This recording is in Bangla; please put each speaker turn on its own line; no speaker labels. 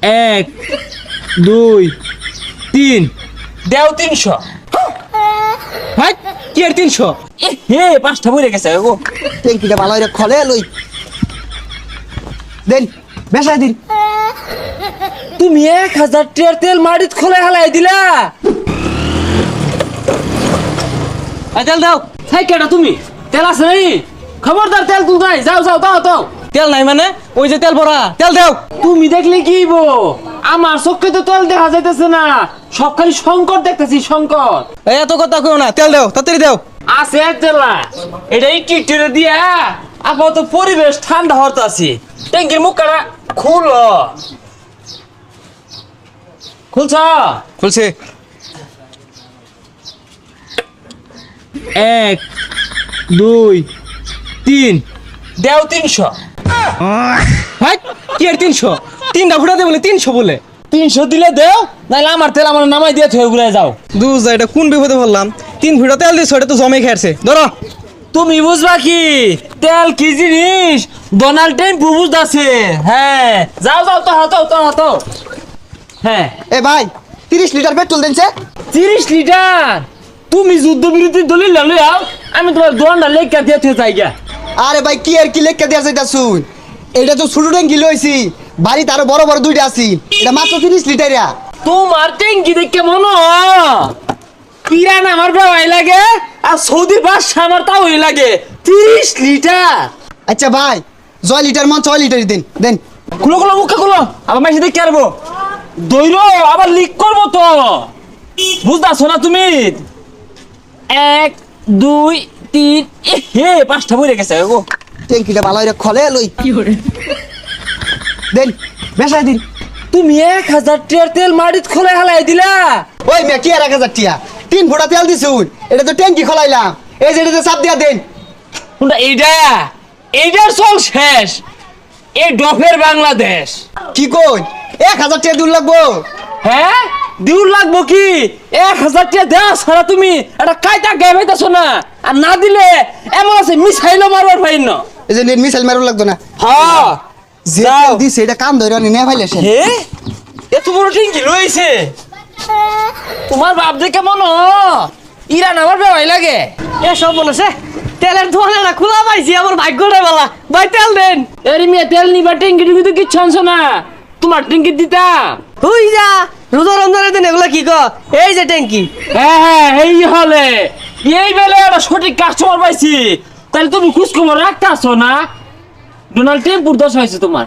এক দুই তিন দেও 300। ভাই কি আর 300? হে 5টা বইরে গেছে গো।
ট্যাঙ্কিটা ভালো করে খলে লই দেন বেসাই দিন।
তুমি 1000 টাকার তেল মাটিত খোলা হালাই দিলা। তেল দাও। হাই কেডা তুমি? তেল আছে নাই? খবরদার তেল তুল নাই। যাও যাও দাও দাও। তেল নাই মানে ওই যে তেল ভরা, তেল দাও। তুমি দেখলে কি হইবো? আমার চোখে তো তেল দেখা যাইতেছে না, সব খালি সংকট দেখতেছি সংকট।
এই এত কথা কইও না, তেল দাও তাড়াতাড়ি দাও।
আছে তেলা এটা একটু একটু দিয়া আপাতত পরিবেশ ঠান্ডা হতে আছে। ট্যাঙ্কির মুখটা খুলো। খুলছ?
খুলছে।
এক দুই তিন দেও 300।
ভাই কি আর 300? তিনটা ফুটাতে বলে 300 বলে।
300 দিলে দেও, নাহলে আমার তেল আমার নামাই দিয়ে থয়ে ঘুরে যাও।
দুজ এটা কোন বিপদে পড়লাম? 3 ফুটা তেল দিছ, এটা তো জমে খেয়েছে। ধরো।
তুমি বুঝবা কি তেল কি জিনিস? ডোনাল্ড ট্রাম্প বুঝদাছে। হ্যাঁ যাও যাও তো হতো তো হতো। হ্যাঁ
এ ভাই 30 লিটার পেট্রোল দেনছে।
30 লিটার? তুমি যুদ্ধ বিরোধী দলিল লইয়াও, আমি তোমার দোয়ানটা লেখা দিয়ে থয়ে যাই গা।
আরে ভাই কি আর কি লেখা দেয়া যাইতা শুন, এটা তো ছোট ট্যাঙ্কি লইছি, বাড়িতে আরো বড় বড় দুইটা আছে, এটা মাত্র 30 লিটারিয়া।
তোমার ট্যাঙ্কি দেখে মনে হয় ইরান আমার বেওয়াই লাগে, আর সৌদি বাদশা আমার তাওই লাগে। 30 লিটার?
আচ্ছা ভাই 6 লিটার মান 6 লিটারই দেন দেন।
খুলো খুলো মুখে খুলো, আবার মাইসে দেখে আরবো দৈর আবার লিক করবো তো, বুঝতেছো না তুমি? 1 2 3 হে 5টা বইরে গেছে গো।
ট্যাঙ্কিটা ভালো করে খলে লই দেন বেসাই দিন।
তুমি 1000 টাকার তেল মাটিত খোলা হালাই দিলা।
ওই মে কি আর 1000 টিয়া 3 ফুটা তেল দিছুন, এটা তো ট্যাঙ্কি খলাইলাম, এই যে এটাতে চাপ দিয়া দেন।
কোনটা এইটা? এইটার চল শেষ। এই ডফের বাংলাদেশ।
কি কই 1000 টিয়া দূর লাগবো?
হ্যাঁ দিউর লাগবো কি? 1000 টাকা দেওয়া ছাড়া তুমি একটা কায়দা গায়ে পাইতেছো না, আর না দিলে এমন আছে মিসাইলও মারবার পাইন না।
এই যে মিসাইল মারু লাগতো না।
হ্যাঁ
যে
যাও।
তেল দিছে এটা কাম ধরে নিয়ে ফাইলেছে।
হে এত বড় ট্যাঙ্কি রয়েছে তোমার বাপ দেখে মনো ইরান আমার বেওয়াই লাগে।
এসব বলেছে তেলের দোকানে না খোলা পাইছি, আমার ভাগ্যটা বলা। ভাই তেল দেন।
এরি মেয়ে তেল নিবা ট্যাঙ্কি টুকি তো কিচ্ছু আনছো না, তোমার ট্যাঙ্কি দিতা।
হুই যা রোজা রমজানের দিন এগুলা কি ক? এই যে ট্যাঙ্কি।
হ্যাঁ হ্যাঁ এই হলে এই বেলে একটা সঠিক কাস্টমার পাইছি। তাহলে তুমি খোঁজ খবর রাখতে আসো না? ডোনাল্ড ট্রাম্প দোষ হয়েছে তোমার।